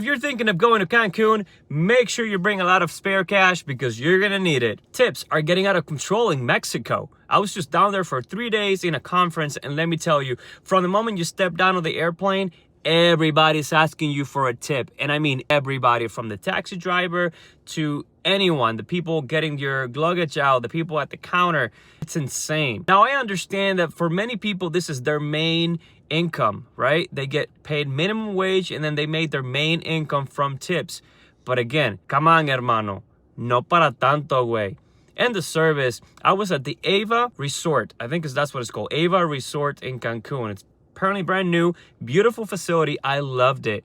If you're thinking of going to Cancun, make sure you bring a lot of spare cash because you're gonna need it. Tips are getting out of control in Mexico. I was just down there for 3 days in a conference, and let me tell you, from the moment you step down on the airplane, everybody's asking you for a tip. And I mean everybody, from the taxi driver to anyone, the people getting your luggage out, the people at the counter. It's insane. Now, I understand that for many people, this is their main income, right? They get paid minimum wage and then they made their main income from tips. But again, come on, hermano. No para tanto, güey. And the service, I was at the Ava Resort. I think that's what it's called. Ava Resort in Cancun. It's apparently brand new, beautiful facility. I loved it.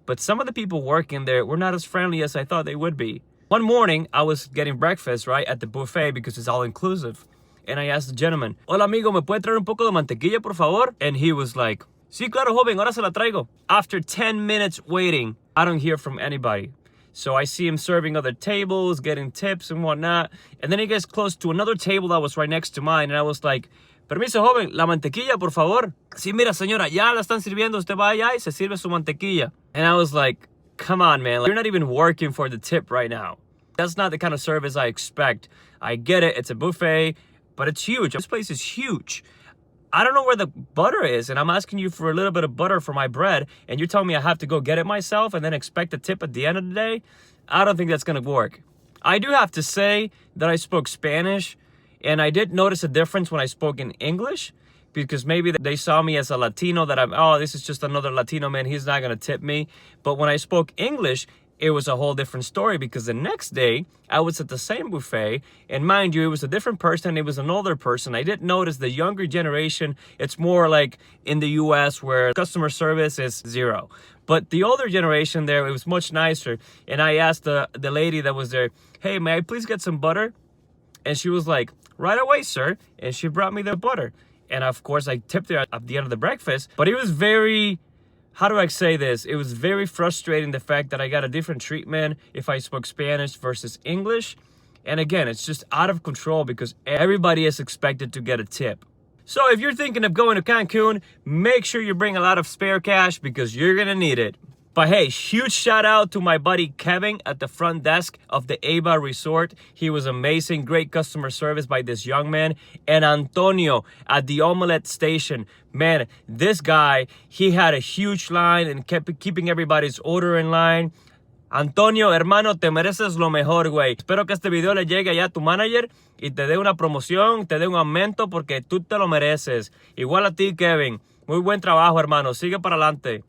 But some of the people working there were not as friendly as I thought they would be. One morning, I was getting breakfast, right, at the buffet because it's all inclusive. And I asked the gentleman, "Hola, amigo, ¿me puede traer un poco de mantequilla, por favor?" And he was like, "Sí, claro, joven, ahora se la traigo." After 10 minutes waiting, I don't hear from anybody. So I see him serving other tables, getting tips and whatnot. And then he gets close to another table that was right next to mine. And I was like, "Permiso, joven, la mantequilla, por favor." "Sí, mira, señora, ya la están sirviendo. Usted va allá y se sirve su mantequilla." And I was like, come on, man. Like, you're not even working for the tip right now. That's not the kind of service I expect. I get it. It's a buffet, but it's huge. This place is huge. I don't know where the butter is, and I'm asking you for a little bit of butter for my bread, and you're telling me I have to go get it myself and then expect a tip at the end of the day? I don't think that's going to work. I do have to say that I spoke Spanish, and I did notice a difference when I spoke in English, because maybe they saw me as a Latino, that this is just another Latino man, he's not going to tip me. But when I spoke English, it was a whole different story, because the next day I was at the same buffet, and mind you, it was a different person. It was an older person. I did notice the younger generation, it's more like in the US where customer service is zero. But the older generation there, it was much nicer. And I asked the lady that was there, "Hey, may I please get some butter?" And she was like, "Right away, sir." And she brought me the butter. And of course, I tipped her at the end of the breakfast. But it was very, how do I say this? It was very frustrating, the fact that I got a different treatment if I spoke Spanish versus English. And again, it's just out of control because everybody is expected to get a tip. So if you're thinking of going to Cancun, make sure you bring a lot of spare cash because you're gonna need it. But hey, huge shout out to my buddy Kevin at the front desk of the Ava Resort. He was amazing, great customer service by this young man. And Antonio at the Omelette Station. Man, this guy, he had a huge line and kept keeping everybody's order in line. Antonio, hermano, te mereces lo mejor, güey. Espero que este video le llegue allá a tu manager y te dé una promoción, te dé un aumento porque tú te lo mereces. Igual a ti, Kevin. Muy buen trabajo, hermano. Sigue para adelante.